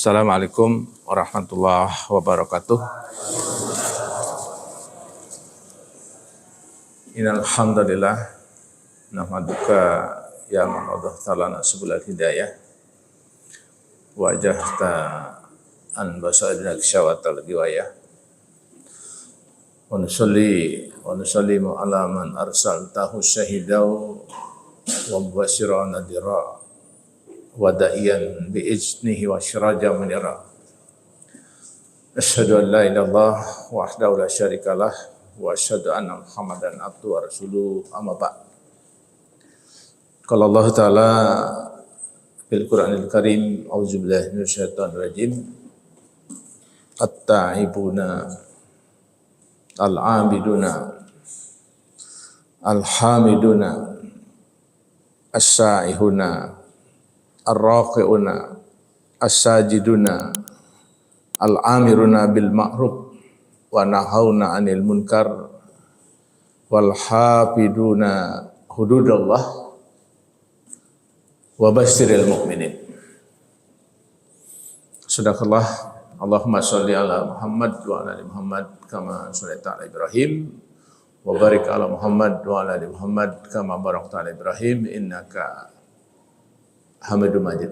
Assalamualaikum warahmatullahi wabarakatuh. Innal hamdalillah nahmaduka ya man adhtalana subulal hidayah wajahta an basairina ksyawatal giwayah wa nusallimu ala man arsaltahu syahidau wa mubasyiran nadira wada'iyan bi'ijnihi wa syiraja munira. Asyhadu an la ilaha illallah wahdahu la syarikalah wa asyhadu anna Muhammadan abduhu wa rasuluhu amma ba'd. Qala Allah Ta'ala fil Qur'anil Karim, a'udzu billahi minasyaitonir rajim. At-ta'ibuna al-'abiduna al-hamiduna as-sa'ihuna ar-raqi'una as-sajiduna al-amiruna bil ma'ruf wa nahawna 'anil munkar wal hafiduna hududallah wa basyiril mu'minin. Sadaqallah. Allahumma sholli ala Muhammad wa ala ali Muhammad kama shallaita ala Ibrahim wa barik ala Muhammad wa ala ali Muhammad kama barakta ala Ibrahim innaka Hamidum Majid.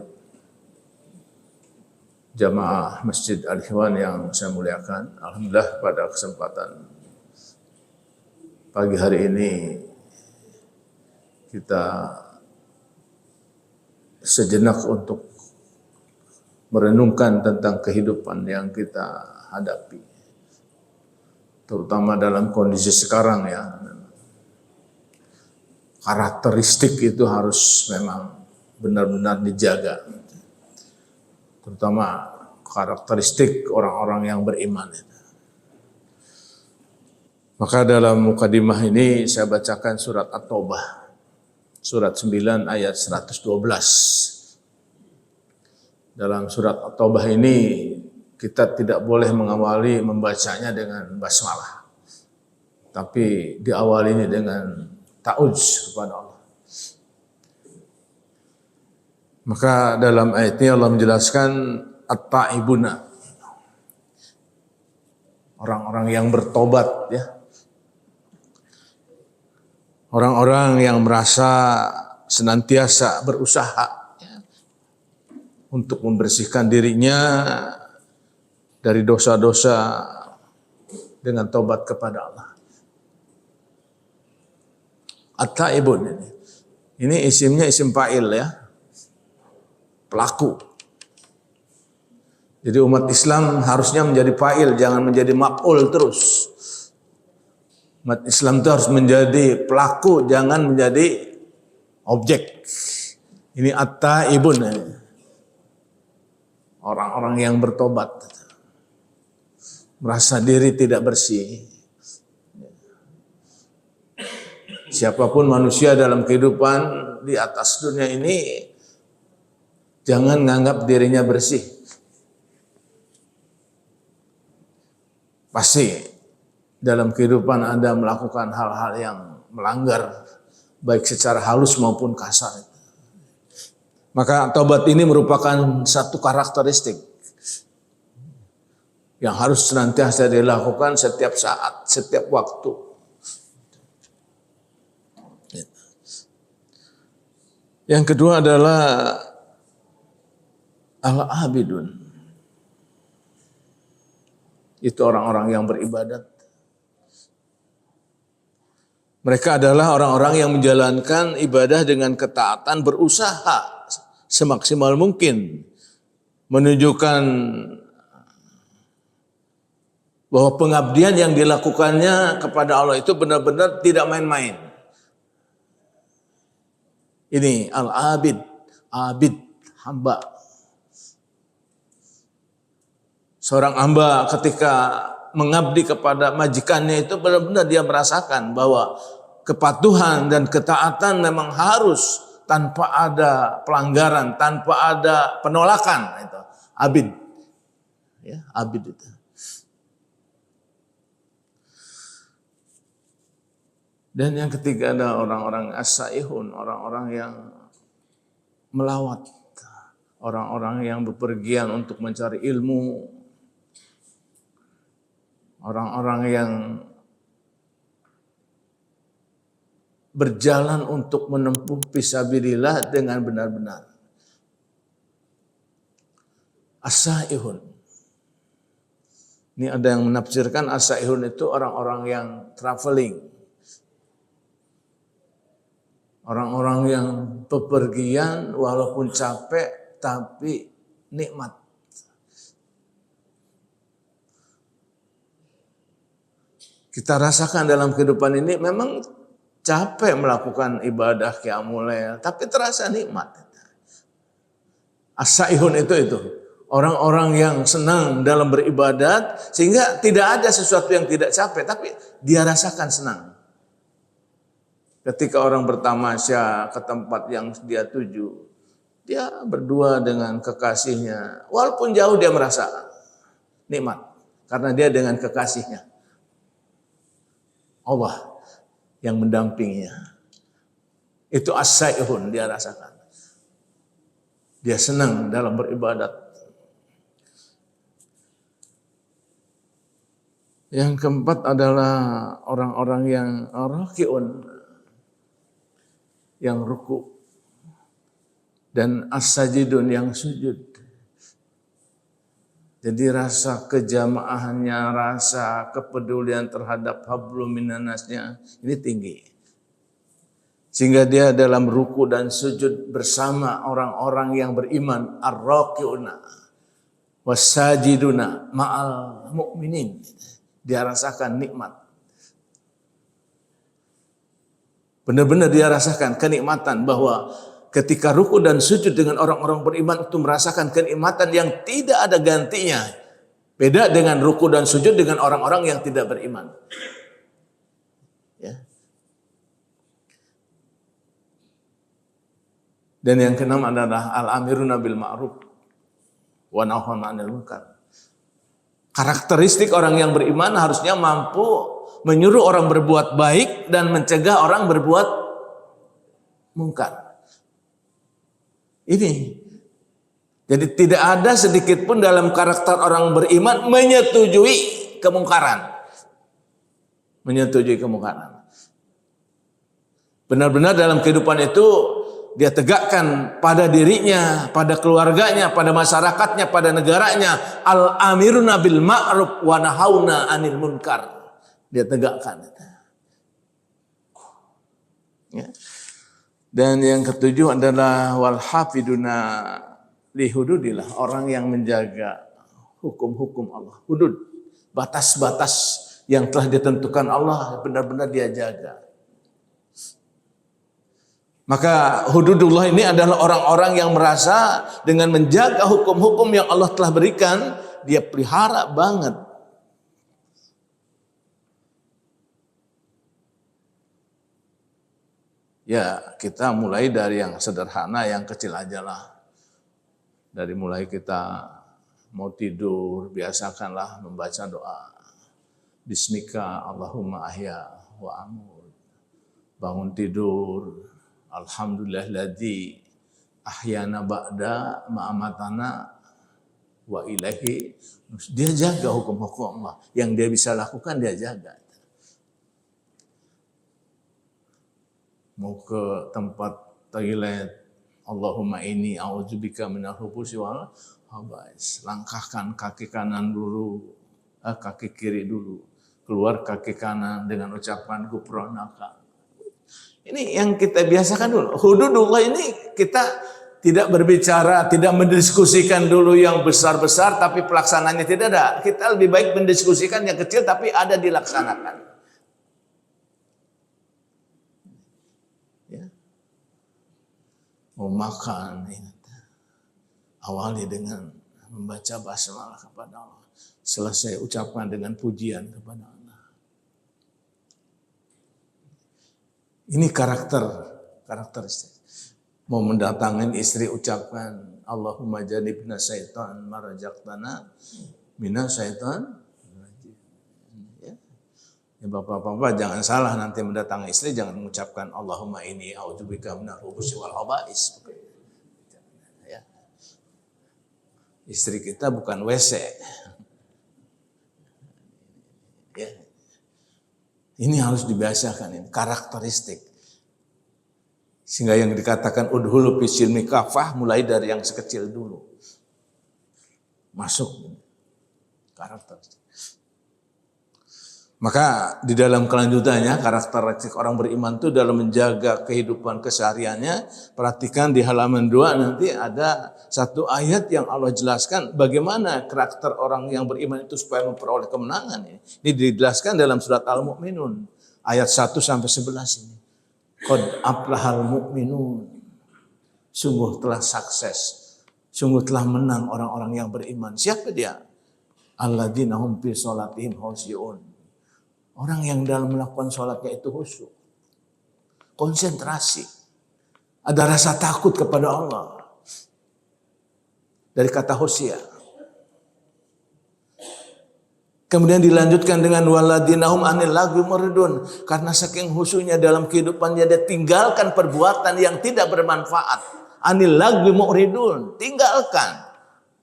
Jamaah Masjid Al-Ikhwan yang saya muliakan, alhamdulillah pada kesempatan pagi hari ini kita sejenak untuk merenungkan tentang kehidupan yang kita hadapi, terutama dalam kondisi sekarang ya. Karakteristik itu harus memang benar-benar dijaga, terutama karakteristik orang-orang yang beriman. Maka dalam mukadimah ini saya bacakan surat At-Taubah, surat 9 ayat 112. Dalam surat At-Taubah ini kita tidak boleh mengawali membacanya dengan basmalah, tapi diawalinya dengan ta'awudz kepada Allah. Maka dalam ayat ini Allah menjelaskan at-ta'ibuna, orang-orang yang bertobat ya. Orang-orang yang merasa senantiasa berusaha ya, untuk membersihkan dirinya dari dosa-dosa dengan tobat kepada Allah. At-ta'ibun ini isimnya isim fa'il ya. Pelaku. Jadi umat Islam harusnya menjadi fa'il, jangan menjadi maf'ul terus. Umat Islam itu harus menjadi pelaku, jangan menjadi objek. Ini at-ta'ibun. Orang-orang yang bertobat. Merasa diri tidak bersih. Siapapun manusia dalam kehidupan di atas dunia ini, jangan menganggap dirinya bersih. Pasti dalam kehidupan Anda melakukan hal-hal yang melanggar, baik secara halus maupun kasar. Maka taubat ini merupakan satu karakteristik yang harus senantiasa dilakukan setiap saat, setiap waktu. Yang kedua adalah al-abidun. Itu orang-orang yang beribadat. Mereka adalah orang-orang yang menjalankan ibadah dengan ketaatan, berusaha semaksimal mungkin menunjukkan bahwa pengabdian yang dilakukannya kepada Allah itu benar-benar tidak main-main. Ini al-abid, abid, hamba. Seorang hamba ketika mengabdi kepada majikannya itu benar-benar dia merasakan bahwa kepatuhan dan ketaatan memang harus tanpa ada pelanggaran, tanpa ada penolakan. Itu abid, ya, abid itu. Dan yang ketiga ada orang-orang as-saihun, orang-orang yang melawat, orang-orang yang bepergian untuk mencari ilmu, orang-orang yang berjalan untuk menempuh fisabilillah dengan benar-benar. As-saihun. Ini ada yang menafsirkan as-saihun itu orang-orang yang traveling. Orang-orang yang bepergian walaupun capek tapi nikmat. Kita rasakan dalam kehidupan ini memang capek melakukan ibadah qiyamul lail, tapi terasa nikmat. As-saihun itu orang-orang yang senang dalam beribadat sehingga tidak ada sesuatu yang tidak capek, tapi dia rasakan senang. Ketika orang bertamasya ke tempat yang dia tuju, dia berdua dengan kekasihnya. Walaupun jauh dia merasa nikmat karena dia dengan kekasihnya. Allah yang mendampinginya. Itu as-saihun dia rasakan. Dia senang dalam beribadat. Yang keempat adalah orang-orang yang rakiun, yang ruku, dan as-sajidun yang sujud. Jadi rasa kejamaahannya, rasa kepedulian terhadap hablum minannasnya ini tinggi. Sehingga dia dalam ruku dan sujud bersama orang-orang yang beriman, ar-raqiuna was-sajiduna ma'al mu'minin. Dia rasakan nikmat. Benar-benar dia rasakan kenikmatan bahwa ketika ruku dan sujud dengan orang-orang beriman itu merasakan kenikmatan yang tidak ada gantinya. Beda dengan ruku dan sujud dengan orang-orang yang tidak beriman. Ya. Dan yang keenam adalah al-amiruna bil ma'ruf wa nahuna 'anil munkar. Karakteristik orang yang beriman harusnya mampu menyuruh orang berbuat baik dan mencegah orang berbuat mungkar. Ini. Jadi tidak ada sedikit pun dalam karakter orang beriman menyetujui kemungkaran. Menyetujui kemungkaran. Benar-benar dalam kehidupan itu dia tegakkan pada dirinya, pada keluarganya, pada masyarakatnya, pada negaranya. Al-amiruna bil ma'ruf wa nahauna 'anil munkar. Dia tegakkan. Ya. Dan yang ketujuh adalah wal hafiduna li hududillah, orang yang menjaga hukum-hukum Allah. Hudud, batas-batas yang telah ditentukan Allah benar-benar dia jaga. Maka hududullah ini adalah orang-orang yang merasa dengan menjaga hukum-hukum yang Allah telah berikan, dia pelihara banget. Ya, kita mulai dari yang sederhana, yang kecil aja lah. Dari mulai kita mau tidur, biasakanlah membaca doa. Bismika Allahumma ahya wa amut. Bangun tidur, alhamdulillahilladzi ahyana ba'da ma'amatana wa ilahi. Dia jaga hukum-hukum Allah. Yang dia bisa lakukan, dia jaga. Mau ke tempat toilet, Allahumma inni a'udzubika minal khubuthi wal khaba'is. Langkahkan kaki kanan dulu, kaki kiri dulu. Keluar kaki kanan dengan ucapan gufranaka. Ini yang kita biasakan dulu. Hududullah ini kita tidak berbicara, tidak mendiskusikan dulu yang besar-besar, tapi pelaksananya tidak ada. Kita lebih baik mendiskusikan yang kecil, tapi ada dilaksanakan. Mau makan, awali dengan membaca basmalah kepada Allah. Selesai ucapkan dengan pujian kepada Allah. Ini karakteristik. Mau mendatangin istri, ucapkan Allahumma janibna syaitan marajaqtana minas syaitan. Ya, bapak-bapak jangan salah nanti mendatangi istri, jangan mengucapkan Allahumma inni a'udzubika minal khubuthi wal khaba'is. Ya. Istri kita bukan WC. Ya. Ini harus dibiasakan, ini karakteristik. Sehingga yang dikatakan udhulu fisilmi kafah, mulai dari yang sekecil dulu. Masuk karakteristik. Maka di dalam kelanjutannya karakteristik orang beriman itu dalam menjaga kehidupan kesehariannya. Perhatikan di halaman 2 nanti ada satu ayat yang Allah jelaskan bagaimana karakter orang yang beriman itu supaya memperoleh kemenangan. Ini dijelaskan dalam surat Al-Mu'minun ayat 1 sampai 11 ini. Qad aflahal mu'minun. Sungguh telah sukses. Sungguh telah menang orang-orang yang beriman. Siapa dia? Alladzina hum fi sholatihim khashi'un. Orang yang dalam melakukan sholatnya itu khusyuk, konsentrasi, ada rasa takut kepada Allah. Dari kata khusya. Kemudian dilanjutkan dengan waladinahum anil lagwi muridun, karena saking khusyuknya dalam kehidupannya dia tinggalkan perbuatan yang tidak bermanfaat. Anil lagwi muridun, tinggalkan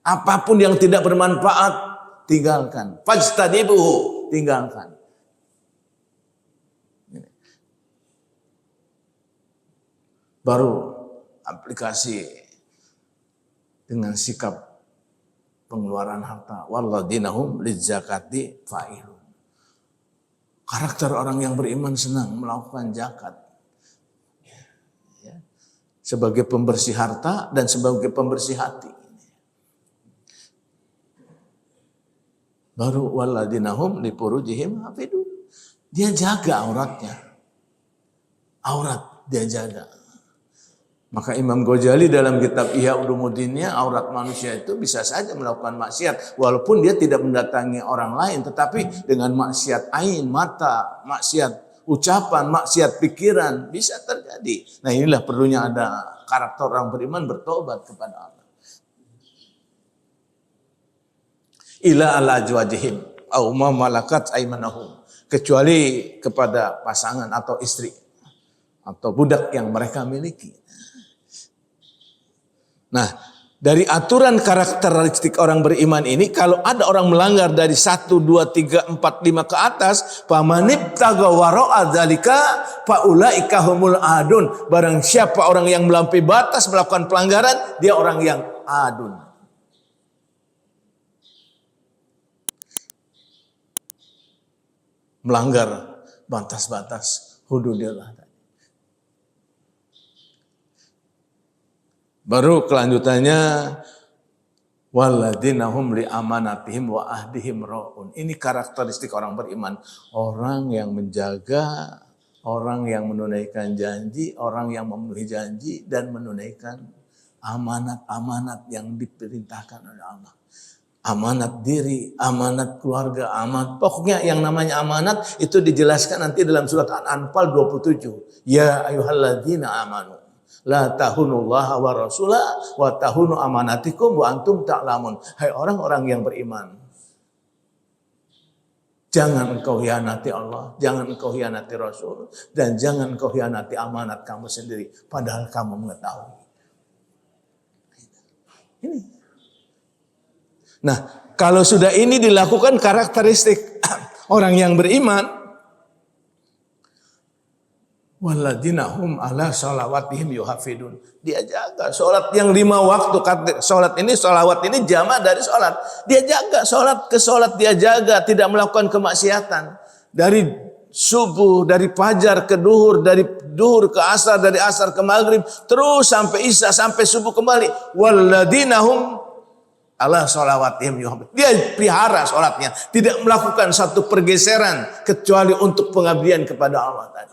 apapun yang tidak bermanfaat, tinggalkan. Fajtanibuhu, tinggalkan. Baru aplikasi dengan sikap pengeluaran harta. Walladinahum lizzakati fa'ilun. Karakter orang yang beriman senang melakukan zakat. Ya. Sebagai pembersih harta dan sebagai pembersih hati. Baru walladinahum lifurujihim hafidun. Dia jaga auratnya. Aurat dia jaga. Maka Imam Ghazali dalam kitab Ihya Ulumuddinnya, aurat manusia itu bisa saja melakukan maksiat. Walaupun dia tidak mendatangi orang lain. Tetapi dengan maksiat ain, mata, maksiat ucapan, maksiat pikiran, bisa terjadi. Nah inilah perlunya ada karakter orang beriman bertobat kepada Allah. Ila ala ajwajihim au ma malakat aymanahum. Kecuali kepada pasangan atau istri. Atau budak yang mereka miliki. Nah, dari aturan karakteristik orang beriman ini, kalau ada orang melanggar dari 1, 2, 3, 4, 5 ke atas, famanib tagawaro adzalika faulaika humul adun. Barang siapa orang yang melampaui batas melakukan pelanggaran, dia orang yang adun. Melanggar batas-batas hududillah. Baru kelanjutannya walladzinahum li amanatihim wa ahdihim raun. Ini karakteristik orang beriman, orang yang menjaga, orang yang menunaikan janji, orang yang memenuhi janji dan menunaikan amanat-amanat yang diperintahkan oleh Allah. Amanat diri, amanat keluarga, amanat. Pokoknya yang namanya amanat itu dijelaskan nanti dalam surat Al-Anfal 27. Ya ayyuhalladzina amanu la tahunullaha wa rasulah wa tahunu amanatikum wa antum ta'lamun. Hai orang-orang yang beriman, jangan engkau hianati Allah, jangan engkau hianati Rasul, dan jangan engkau hianati amanat kamu sendiri padahal kamu mengetahui. Ini. Nah, kalau sudah ini dilakukan karakteristik orang yang beriman, walladzinahum ala sholawatihim yuhafidun. Dia jaga sholat yang 5 waktu. Sholat ini, sholawat ini jamaah dari sholat. Dia jaga sholat ke sholat, dia jaga, tidak melakukan kemaksiatan. Dari subuh, dari fajar ke duhur, dari duhur ke asar, dari asar ke maghrib, terus sampai isya, sampai subuh kembali. Walladzinahum ala sholawatihim yuhafidun. Dia pelihara sholatnya, tidak melakukan satu pergeseran kecuali untuk pengabdian kepada Allah tadi.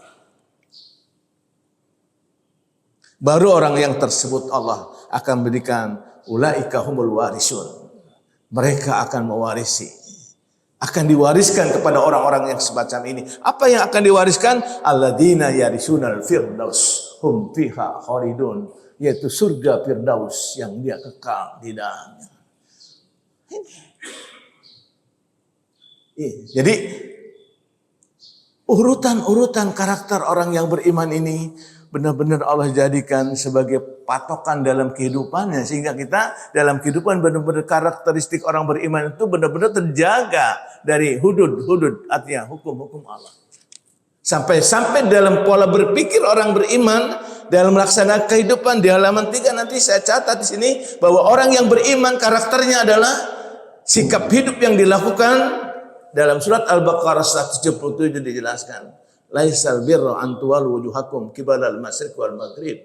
Baru orang yang tersebut Allah akan berikan ulaika humul warisun. Mereka akan mewarisi. Akan diwariskan kepada orang-orang yang semacam ini. Apa yang akan diwariskan? Alladzina yarisunal firdaus hum fiha khalidun. Yaitu surga firdaus yang dia kekal di dalamnya. Jadi urutan-urutan karakter orang yang beriman ini benar-benar Allah jadikan sebagai patokan dalam kehidupannya, sehingga kita dalam kehidupan benar-benar karakteristik orang beriman itu benar-benar terjaga dari hudud, artinya hukum-hukum Allah. Sampai dalam pola berpikir orang beriman dalam melaksanakan kehidupan, di halaman 3 nanti saya catat di sini bahwa orang yang beriman karakternya adalah sikap hidup yang dilakukan dalam surat Al-Baqarah 177 dijelaskan. Laisal birra an tuwallu wujuhakum qibalal masyriq wal maghrib.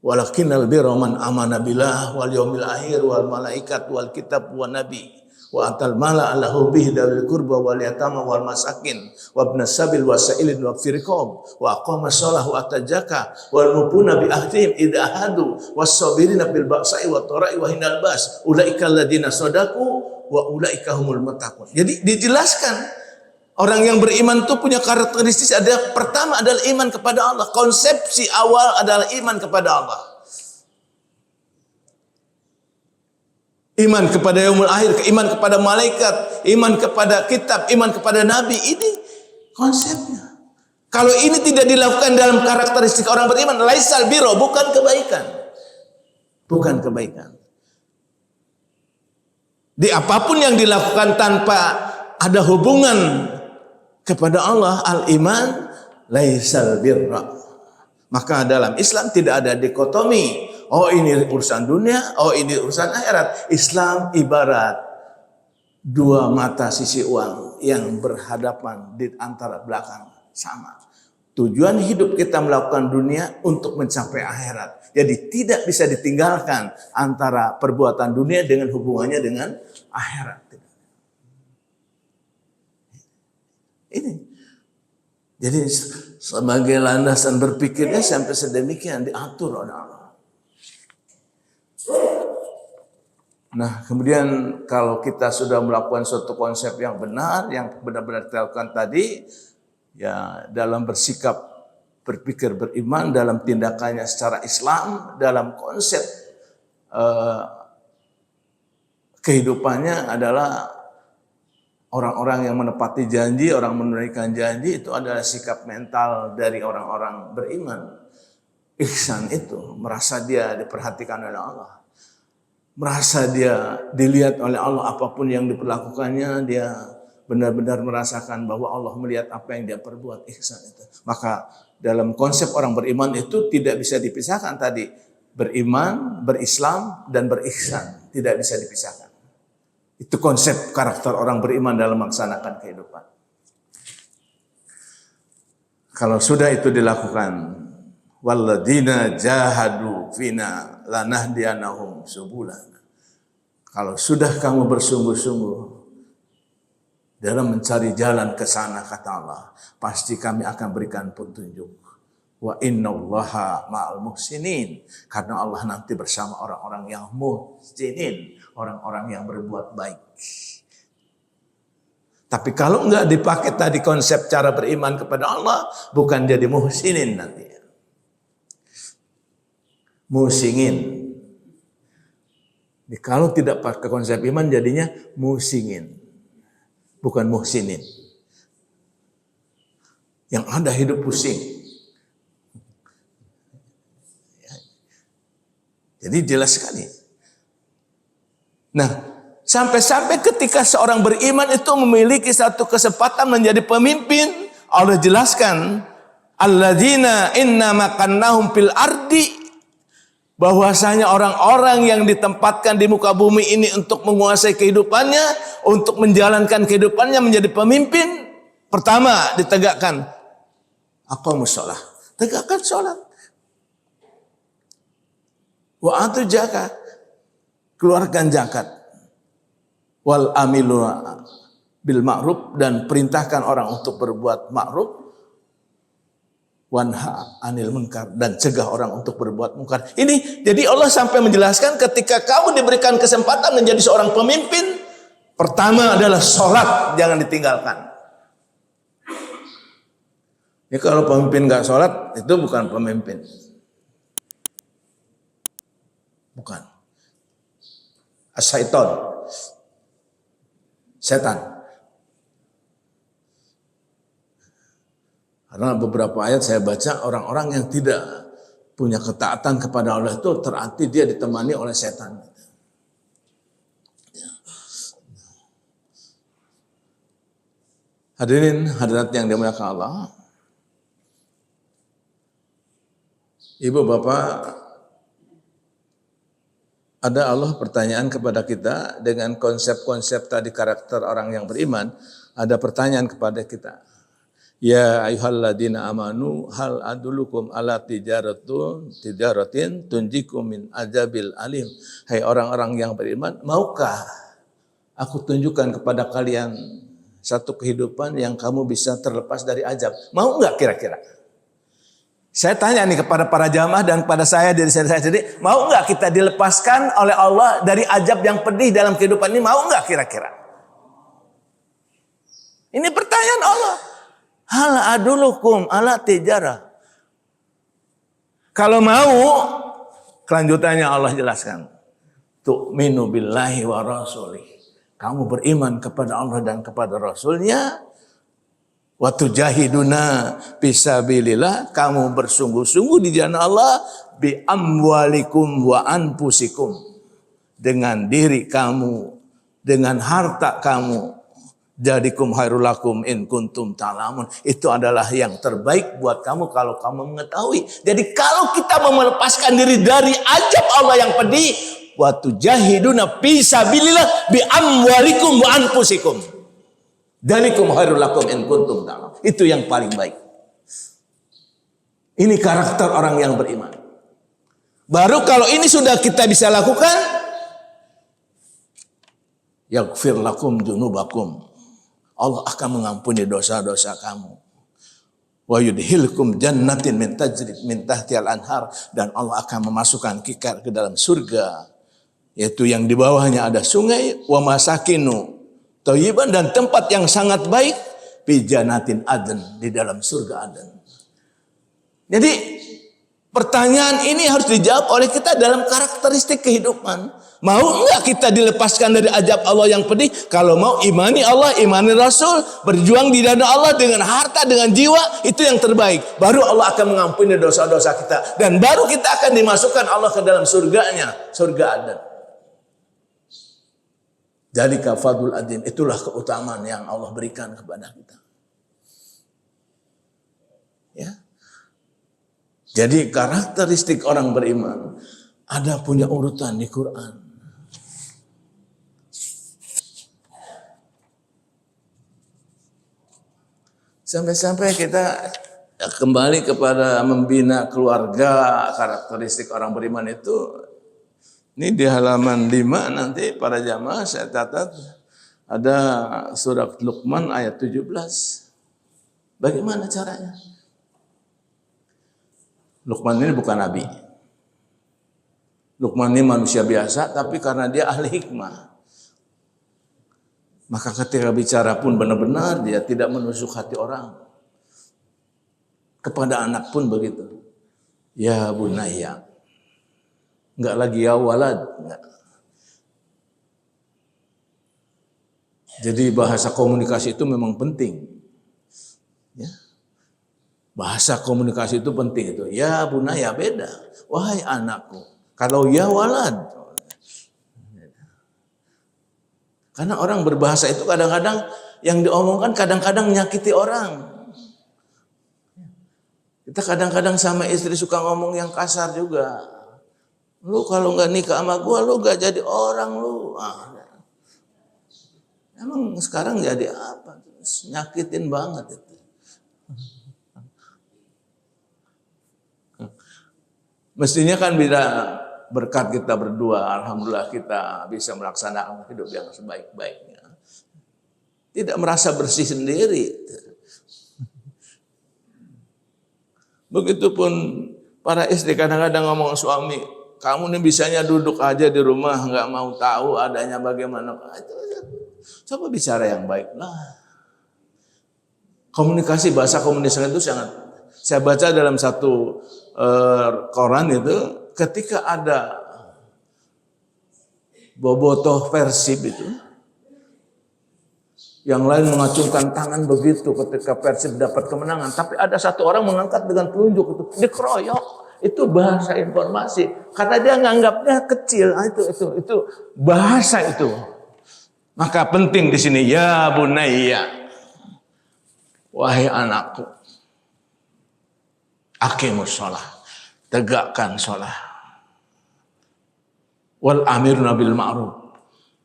Walakinnal birra man amana billah wal yaumil akhir wal malaikat wal kitab wan nabi wa atal mala ala hubbihi dzil qurba wal yatama wal masakin wa ibnas sabil wasailin wa firqam wa aqama shalah wa atajaka wal mupuna bi ahdihim idza ahadu was sabirina bil ba'sa'i wat tara'i wa hinal bas ulaika alladziina shadaku wa ulaika humul muttaqun. Jadi dijelaskan orang yang beriman itu punya karakteristik, ada pertama adalah iman kepada Allah. Konsepsi awal adalah iman kepada Allah. Iman kepada yaumul akhir, iman kepada malaikat, iman kepada kitab, iman kepada nabi. Ini konsepnya. Kalau ini tidak dilakukan dalam karakteristik orang beriman, laisal birro, bukan kebaikan. Bukan kebaikan. Di apapun yang dilakukan tanpa ada hubungan kepada Allah, al-iman laisal birra. Maka dalam Islam tidak ada dikotomi. Oh ini urusan dunia, oh ini urusan akhirat. Islam ibarat dua mata sisi uang yang berhadapan di antara belakang, sama. Tujuan hidup kita melakukan dunia untuk mencapai akhirat. Jadi tidak bisa ditinggalkan antara perbuatan dunia dengan hubungannya dengan akhirat. Ini. Jadi sebagai landasan berpikirnya sampai sedemikian diatur oleh Allah. Nah, kemudian kalau kita sudah melakukan suatu konsep yang benar, yang benar-benar kita lakukan tadi, ya dalam bersikap, berpikir, beriman, dalam tindakannya secara Islam, dalam konsep kehidupannya adalah orang-orang yang menepati janji, orang menunaikan janji, itu adalah sikap mental dari orang-orang beriman. Ihsan itu merasa dia diperhatikan oleh Allah, merasa dia dilihat oleh Allah, apapun yang diperlakukannya dia benar-benar merasakan bahwa Allah melihat apa yang dia perbuat. Ihsan itu. Maka dalam konsep orang beriman itu tidak bisa dipisahkan tadi, beriman, berislam, dan berihsan, tidak bisa dipisahkan. Itu konsep karakter orang beriman dalam melaksanakan kehidupan. Kalau sudah itu dilakukan, walladzina jahadu fina lanahdiyanahum subulana. Kalau sudah kamu bersungguh-sungguh dalam mencari jalan ke sana, kata Allah, pasti kami akan berikan petunjuk. Wa innallaha ma'al muhsinin. Karena Allah nanti bersama orang-orang yang muhsinin, orang-orang yang berbuat baik. Tapi kalau enggak dipakai tadi konsep cara beriman kepada Allah, bukan jadi muhsinin nanti. Musingin. Kalau tidak pakai konsep iman jadinya musingin. Bukan muhsinin. Yang ada hidup pusing. Jadi jelas sekali. Nah, sampai-sampai ketika seorang beriman itu memiliki satu kesempatan menjadi pemimpin, Allah jelaskan, alladzina inna makannahum fil ardi, bahwasanya orang-orang yang ditempatkan di muka bumi ini untuk menguasai kehidupannya, untuk menjalankan kehidupannya menjadi pemimpin, pertama ditegakkan aqamus shalah, tegakkan salat. Wa atu zakat, keluarkan zakat. Wal amilu bil ma'ruf, dan perintahkan orang untuk berbuat ma'ruf. Wanha anil munkar, dan cegah orang untuk berbuat munkar. Ini jadi Allah sampai menjelaskan ketika kamu diberikan kesempatan menjadi seorang pemimpin, pertama adalah sholat, jangan ditinggalkan. Ini kalau pemimpin nggak sholat itu bukan pemimpin. Bukan. As-syaiton. Setan. Karena beberapa ayat saya baca orang-orang yang tidak punya ketaatan kepada Allah itu terarti dia ditemani oleh setan. Hadirin hadirat yang dimuliakan Allah. Ibu bapak, ada Allah pertanyaan kepada kita dengan konsep-konsep tadi karakter orang yang beriman. Ada pertanyaan kepada kita. Ya ayyuhalladzina amanu hal adulukum ala tijaratin tunjikum min azabil alim. Hai orang-orang yang beriman, maukah aku tunjukkan kepada kalian satu kehidupan yang kamu bisa terlepas dari azab? Mau enggak kira-kira? Saya tanya nih kepada para jamaah dan kepada saya diri saya sendiri, mau enggak kita dilepaskan oleh Allah dari azab yang pedih dalam kehidupan ini? Mau enggak kira-kira? Ini pertanyaan Allah. Hal adulukum ala tijarah. Kalau mau, kelanjutannya Allah jelaskan. Tu'minu billahi wa rasulih. Kamu beriman kepada Allah dan kepada Rasulnya. Wa tujahiduna fisabilillah. Kamu bersungguh-sungguh di jalan Allah. Bi amwalikum wa anfusikum. Dengan diri kamu. Dengan harta kamu. Jadikum hairulakum in kuntum ta'lamun. Itu adalah yang terbaik buat kamu kalau kamu mengetahui. Jadi kalau kita mau melepaskan diri dari azab Allah yang pedih, wa tujahiduna fi sabilillah bi amwalikum wa anfusikum. Jadikum hairulakum in kuntum ta'lamun. Itu yang paling baik. Ini karakter orang yang beriman. Baru kalau ini sudah kita bisa lakukan, yaghfir lakum dzunubakum. Allah akan mengampuni dosa-dosa kamu. Wa yudhilkum jannatin min tajri min tahtihal anhar, dan Allah akan memasukkan kita ke dalam surga, yaitu yang di bawahnya ada sungai, wa masakinu thayyiban, dan tempat yang sangat baik, fi jannatin adn, di dalam surga Aden. Jadi pertanyaan ini harus dijawab oleh kita dalam karakteristik kehidupan. Mau enggak kita dilepaskan dari azab Allah yang pedih? Kalau mau, imani Allah, imani Rasul, berjuang di jalan Allah dengan harta, dengan jiwa, itu yang terbaik. Baru Allah akan mengampuni dosa-dosa kita. Dan baru kita akan dimasukkan Allah ke dalam surganya, surga Aden. Jadi kafadul adin, itulah keutamaan yang Allah berikan kepada kita. Ya. Jadi karakteristik orang beriman ada punya urutan di Quran. Sampai-sampai kita kembali kepada membina keluarga, karakteristik orang beriman itu. Ini di halaman 5 nanti para jamaah saya catat ada surat Luqman ayat 17. Bagaimana caranya? Luqman ini bukan nabi. Luqman ini manusia biasa, tapi karena dia ahli hikmah, maka ketika bicara pun benar-benar dia tidak menusuk hati orang. Kepada anak pun begitu. Ya bunayya. Enggak lagi ya walad. Enggak. Jadi bahasa komunikasi itu memang penting. Ya. Bahasa komunikasi itu penting itu. Ya bunayya beda. Wahai anakku. Kalau ya walad. Karena orang berbahasa itu kadang-kadang yang diomongkan kadang-kadang menyakiti orang. Kita kadang-kadang sama istri suka ngomong yang kasar juga. Lu kalau nggak nikah sama gua, lu nggak jadi orang lu. Emang sekarang jadi apa? Nyakitin banget itu. Mestinya kan bila berkat kita berdua, alhamdulillah kita bisa melaksanakan hidup yang sebaik-baiknya. Tidak merasa bersih sendiri. Begitupun para istri kadang-kadang ngomong suami, kamu nih bisanya duduk aja di rumah, nggak mau tahu adanya bagaimana. Coba bicara yang baik lah. Komunikasi, bahasa komunikasi itu sangat. Saya baca dalam satu koran itu, ketika ada bobotoh Persib itu, Yang lain mengacungkan tangan begitu ketika Persib dapat kemenangan. Tapi ada satu orang mengangkat dengan telunjuk itu, dikeroyok. Itu bahasa informasi. Karena dia nganggapnya kecil. Itu bahasa itu. Maka penting di sini, ya bunayya, wahai anakku, aqimus shalah, tegakkan shalah. Wal amiruna bil ma'ruf,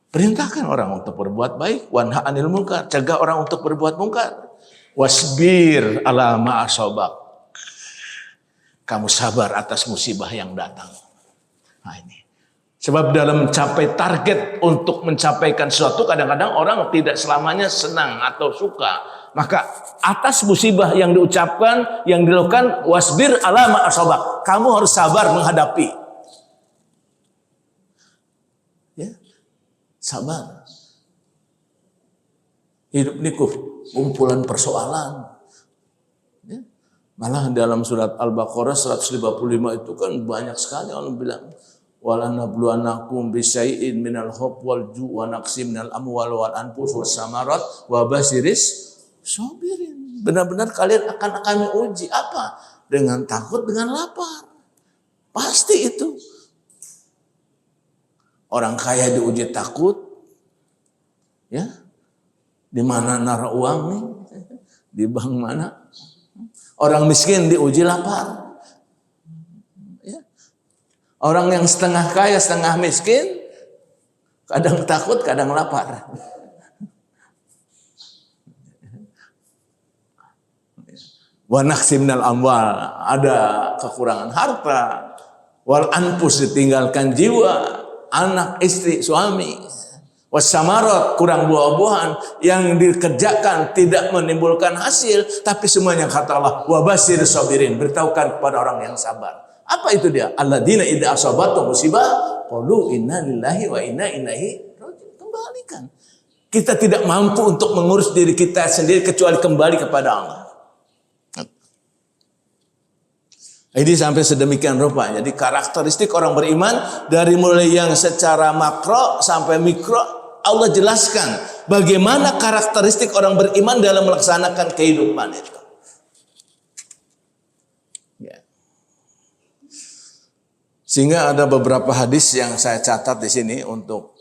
perintahkan orang untuk berbuat baik, wanha anil munkar, cegah orang untuk berbuat mungkar. Wasbir ala ma asabak, kamu sabar atas musibah yang datang. Nah ini. Sebab dalam mencapai target untuk mencapaikan sesuatu, kadang-kadang orang tidak selamanya senang atau suka. Maka atas musibah yang diucapkan, yang dilakukan, wasbir ala ma asabak, kamu harus sabar menghadapi. Ya, sabar. Hidup ini kumpulan persoalan. Ya. Malah dalam surat Al-Baqarah 155 itu kan banyak sekali orang bilang, wala nabluwanakum bisyai'in minal khawfi wal ju' wa naqsim minal amwal wal anfus was samarat wa basyiris sabirin. Benar-benar kalian akan kami uji apa? Dengan takut, dengan lapar. Pasti itu. Orang kaya diuji takut, ya, di mana naruh uang nih, di bank mana? Orang miskin diuji lapar, ya. Orang yang setengah kaya, setengah miskin, kadang takut, kadang lapar. Wa naqsim minal amwal, ada kekurangan harta, wal anfus, ditinggalkan jiwa, anak, istri, suami, wasamarat, kurang buah-buahan, yang dikerjakan tidak menimbulkan hasil, tapi semuanya kata Allah, wabashir sabirin, beritahukan kepada orang yang sabar. Apa itu dia? Alladzina idza asabatu musibah qalu inna lillahi wa inna ilaihi raji'un. Kembalikan. Kita tidak mampu untuk mengurus diri kita sendiri kecuali kembali kepada Allah. Ini sampai sedemikian rupa. Jadi karakteristik orang beriman dari mulai yang secara makro sampai mikro, Allah jelaskan bagaimana karakteristik orang beriman dalam melaksanakan kehidupan itu. Ya. Sehingga ada beberapa hadis yang saya catat di sini untuk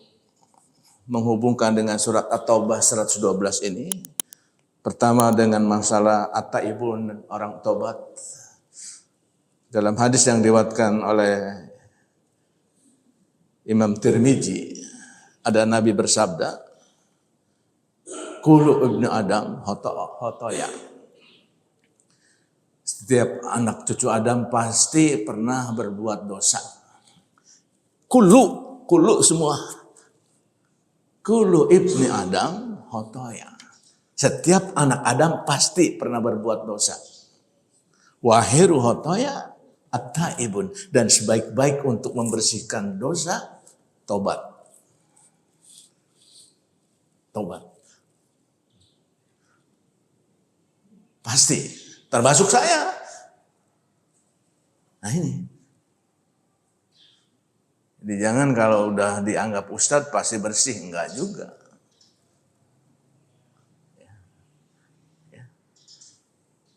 menghubungkan dengan surat At-Taubah 112 ini. Pertama dengan masalah at-taibun, orang tobat. Dalam hadis yang diriwayatkan oleh Imam Tirmizi, ada Nabi bersabda, kullu ibnu Adam khotoya. Setiap anak cucu Adam pasti pernah berbuat dosa. Kullu semua. Kullu ibnu Adam khotoya. Setiap anak Adam pasti pernah berbuat dosa. Wahiru khotoya at-taibun, dan sebaik-baik untuk membersihkan dosa, tobat. Tobat. Pasti, termasuk saya. Nah ini. Jadi jangan kalau udah dianggap ustadz pasti bersih, enggak juga.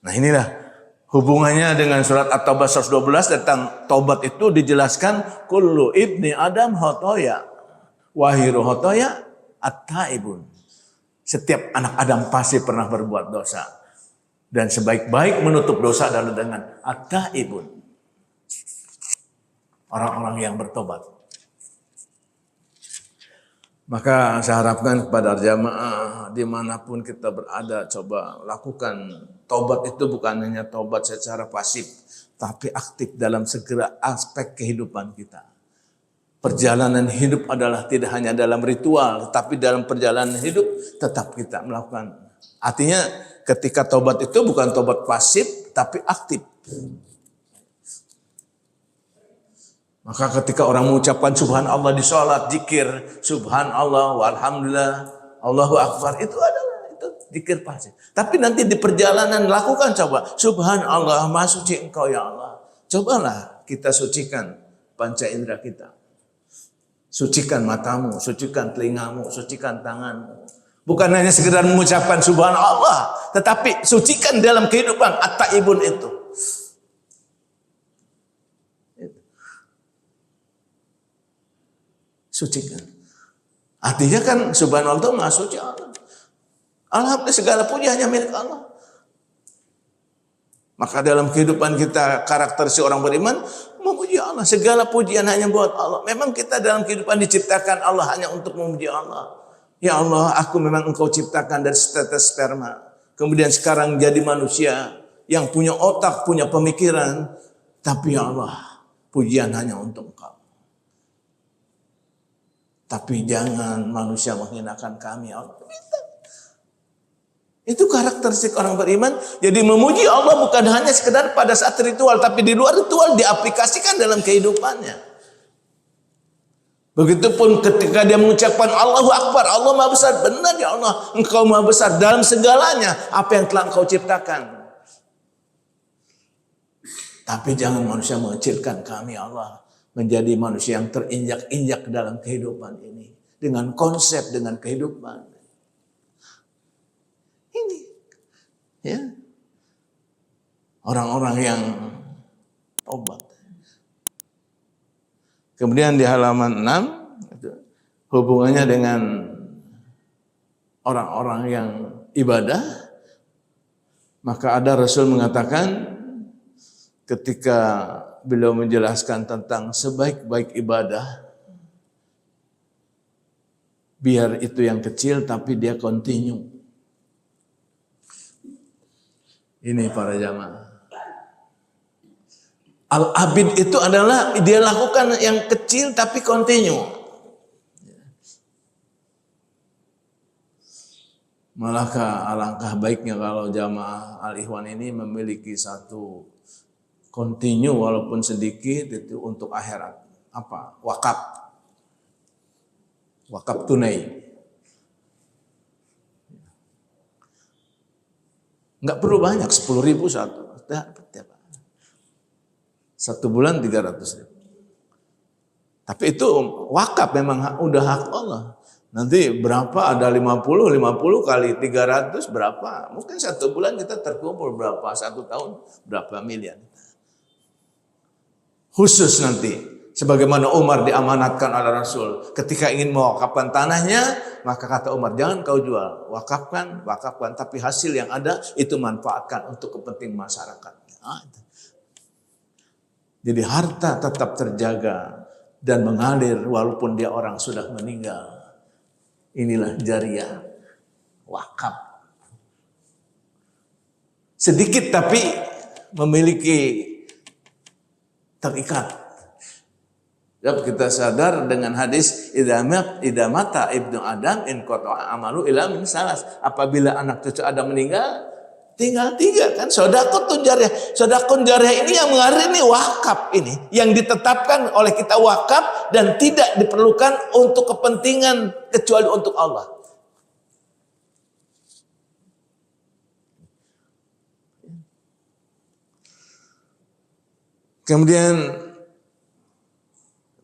Nah inilah hubungannya dengan surat At-Taubah 112 tentang taubat itu dijelaskan kullu ibni Adam khotoya wahiru khotoya at-taibun. Setiap anak Adam pasti pernah berbuat dosa. Dan sebaik-baik menutup dosa adalah dengan at-taibun. Orang-orang yang bertobat. Maka saya harapkan kepada jamaah dimanapun kita berada, coba lakukan tobat itu bukan hanya tobat secara pasif, tapi aktif dalam segala aspek kehidupan kita. Perjalanan hidup adalah tidak hanya dalam ritual, tapi dalam perjalanan hidup tetap kita melakukan. Artinya ketika tobat itu bukan tobat pasif, tapi aktif. Maka ketika orang mengucapkan subhanallah di sholat, zikir subhanallah walhamdulillah, Allahu akbar, itu adalah itu zikir pasif. Tapi nanti di perjalanan lakukan coba subhanallah, maha suci engkau ya Allah. Cobalah kita sucikan panca indera kita. Sucikan matamu, sucikan telingamu, sucikan tanganmu. Bukan hanya sekedar mengucapkan subhanallah, tetapi sucikan dalam kehidupan at-taibun itu. Sucikan. Artinya kan subhanallah itu maha suci Allah. Alhamdulillah segala puji hanya milik Allah. Maka dalam kehidupan kita karakter seorang beriman memuji Allah. Segala pujian hanya buat Allah. Memang kita dalam kehidupan diciptakan Allah hanya untuk memuji Allah. Ya Allah, aku memang engkau ciptakan dari setetes sperma. Kemudian sekarang jadi manusia yang punya otak, punya pemikiran. Tapi ya Allah, pujian hanya untuk engkau. Tapi jangan manusia menghinakan kami, Allah. Itu karakteristik orang beriman. Jadi memuji Allah bukan hanya sekedar pada saat ritual, tapi di luar ritual diaplikasikan dalam kehidupannya. Begitupun ketika dia mengucapkan Allahu Akbar, Allah Maha Besar. Benar ya Allah, engkau Maha Besar dalam segalanya apa yang telah engkau ciptakan. Tapi jangan manusia mengecilkan kami, Allah, menjadi manusia yang terinjak-injak dalam kehidupan ini. Dengan konsep, dengan kehidupan. Ini ya orang-orang yang tobat. Kemudian di halaman 6 hubungannya dengan orang-orang yang ibadah, maka ada Rasul mengatakan ketika beliau menjelaskan tentang sebaik-baik ibadah, biar itu yang kecil tapi dia continue. Ini para jamaah. Al-abid itu adalah dia lakukan yang kecil tapi continue. Malahkah alangkah baiknya kalau jamaah Al-Ikhwan ini memiliki satu continue walaupun sedikit itu untuk akhirat. Apa? Wakaf. Wakaf tunai. Enggak perlu banyak, 10.000 satu. Satu bulan 300.000. Tapi itu wakaf memang udah hak Allah. Nanti berapa ada 50 kali 300 berapa? Mungkin satu bulan kita terkumpul berapa? Satu tahun berapa miliar? Khusus nanti. Sebagaimana Umar diamanatkan oleh Rasul. Ketika ingin mewakafkan tanahnya, maka kata Umar, jangan kau jual. Wakafkan. Tapi hasil yang ada, itu manfaatkan untuk kepentingan masyarakat. Jadi harta tetap terjaga dan mengalir walaupun dia orang sudah meninggal. Inilah jariah. Wakaf. Sedikit tapi memiliki terikat. Kita sadar dengan hadis idamata ibnu Adam in qata'a amalu ila min salas. Apabila anak cucu Adam meninggal, tinggal 3 kan. Sedekahun jariah. Sedekahun jariah ini yang mengalir ini wakaf ini, yang ditetapkan oleh kita wakaf dan tidak diperlukan untuk kepentingan kecuali untuk Allah. Kemudian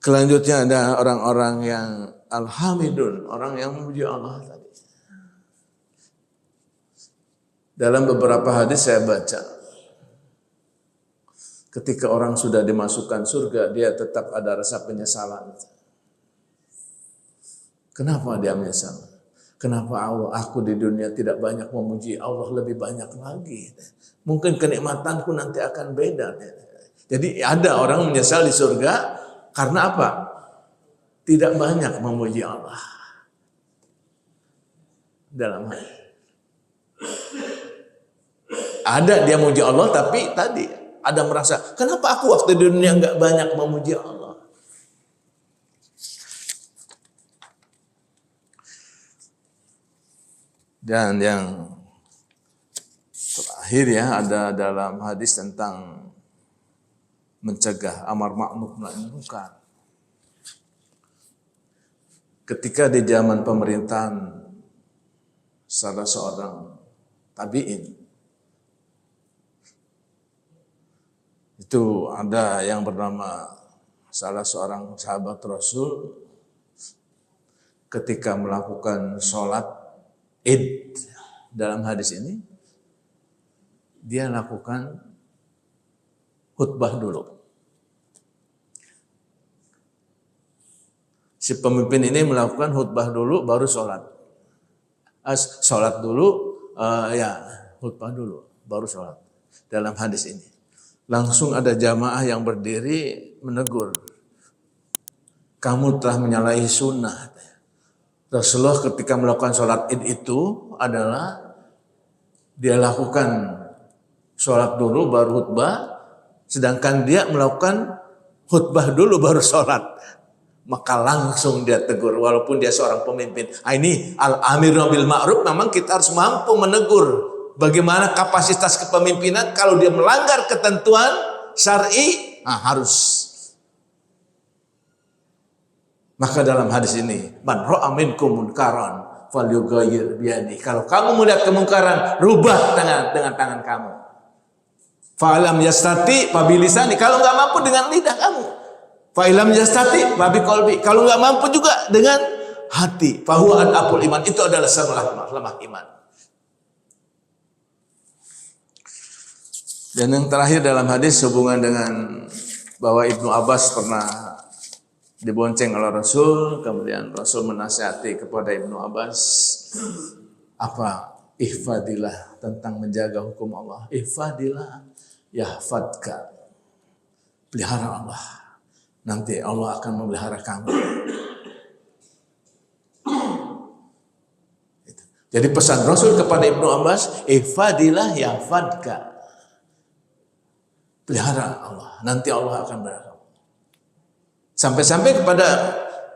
selanjutnya ada orang-orang yang alhamidun, orang yang memuji Allah tadi. Dalam beberapa hadis saya baca, ketika orang sudah dimasukkan surga, dia tetap ada rasa penyesalan. Kenapa dia menyesal? Kenapa aku di dunia tidak banyak memuji Allah, lebih banyak lagi? Mungkin kenikmatanku nanti akan beda. Jadi ada orang menyesal di surga, karena apa? Tidak banyak memuji Allah. Dalam hal ada dia memuji Allah, tapi tadi ada merasa, kenapa aku waktu di dunia nggak banyak memuji Allah? Dan yang terakhir ya, ada dalam hadis tentang mencegah amar ma'ruf nahi munkar. Ketika di zaman pemerintahan salah seorang tabi'in, itu ada yang bernama salah seorang sahabat Rasul, ketika melakukan sholat Id dalam hadis ini, dia lakukan khutbah dulu. Si pemimpin ini melakukan khutbah dulu, baru sholat. Sholat dulu, khutbah dulu, baru sholat. Dalam hadis ini, langsung ada jamaah yang berdiri menegur, kamu telah menyalahi sunnah. Rasulullah ketika melakukan sholat id itu adalah dia lakukan sholat dulu baru khutbah, sedangkan dia melakukan khutbah dulu baru sholat. Maka langsung dia tegur, walaupun dia seorang pemimpin. Ini al-amiru bil ma'ruf, memang kita harus mampu menegur. Bagaimana kapasitas kepemimpinan kalau dia melanggar ketentuan syar'i, harus. Maka dalam hadis ini, man ra'a minkum munkaran falyughayyir biyadihi. Kalau kamu melihat kemungkaran, rubah dengan tangan kamu. Fa'lam yastati fabilisani. Kalau enggak mampu dengan lidah kamu. Fa'lam yastati fabiqalbi. Kalau enggak mampu juga dengan hati. Fahuwa adaful iman. Itu adalah lemah iman. Dan yang terakhir dalam hadis hubungan dengan bahwa Ibnu Abbas pernah dibonceng oleh Rasul, kemudian Rasul menasihati kepada Ibnu Abbas, apa? Ihfadillah, tentang menjaga hukum Allah. Ihfadillah yahfadka. Pelihara Allah, nanti Allah akan memelihara kamu. Jadi pesan Rasul kepada Ibnu Abbas, ihfadillah yahfadka. Pelihara Allah, nanti Allah akan memelihara. Sampai-sampai kepada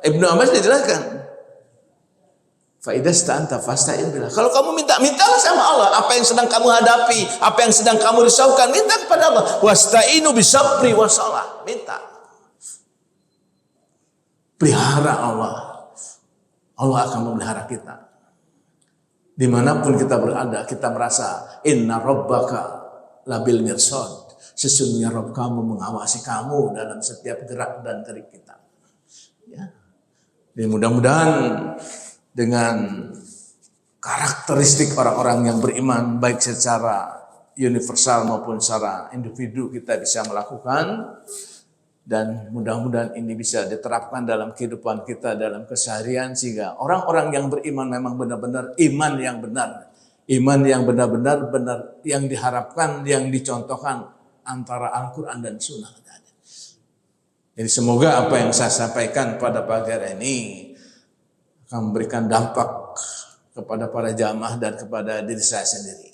Ibnu Abbas dijelaskan, fa idza sta'anta fasta'in billah. Kalau kamu mintalah sama Allah. Apa yang sedang kamu hadapi, apa yang sedang kamu risaukan, minta kepada Allah. Wasta'inu bisabri wassalah. Minta. Pelihara Allah. Allah akan memelihara kita. Dimanapun kita berada, kita merasa inna rabbaka labil mirsad. Sesungguhnya Rabb kamu mengawasi kamu dalam setiap gerak dan gerik kita. Ya. Dan mudah-mudahan dengan karakteristik orang-orang yang beriman, baik secara universal maupun secara individu, kita bisa melakukan. Dan mudah-mudahan ini bisa diterapkan dalam kehidupan kita, dalam keseharian. Sehingga orang-orang yang beriman memang benar-benar iman yang benar. Iman yang benar-benar yang diharapkan, yang dicontohkan antara Al-Quran dan Sunnah. Jadi semoga apa yang saya sampaikan pada pagi hari ini akan memberikan dampak kepada para jamaah dan kepada diri saya sendiri.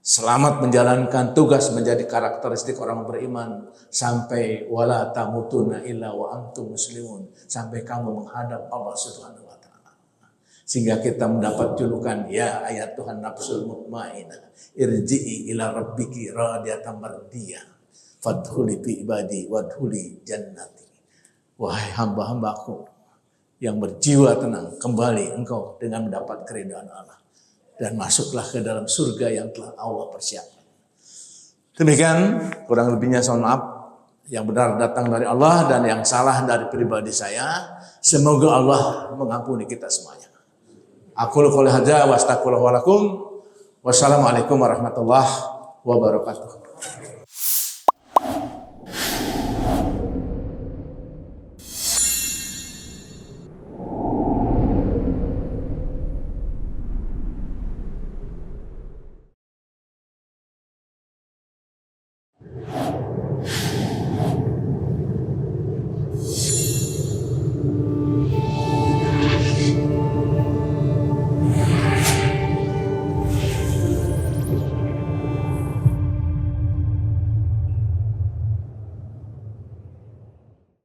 Selamat menjalankan tugas menjadi karakteristik orang beriman sampai wala tamutunna illa wa antum muslimun, sampai kamu menghadap Allah Subhanahu wa taala. Sehingga kita mendapat julukan ya ayat Tuhan nafsul mutmainnah, irji'i ila rabbiki radiyatan mardiyah, fadkhuli fi ibadi wadkhuli jannati. Wahai hamba-hambaku yang berjiwa tenang, kembali engkau dengan mendapat keridhaan Allah dan masuklah ke dalam surga yang telah Allah persiapkan. Demikian kurang lebihnya, mohon maaf. Yang benar datang dari Allah dan yang salah dari pribadi saya. Semoga Allah mengampuni kita semuanya. Aku qouli hadza wa astaghfirullah wa lakum. Wassalamualaikum warahmatullahi wabarakatuh.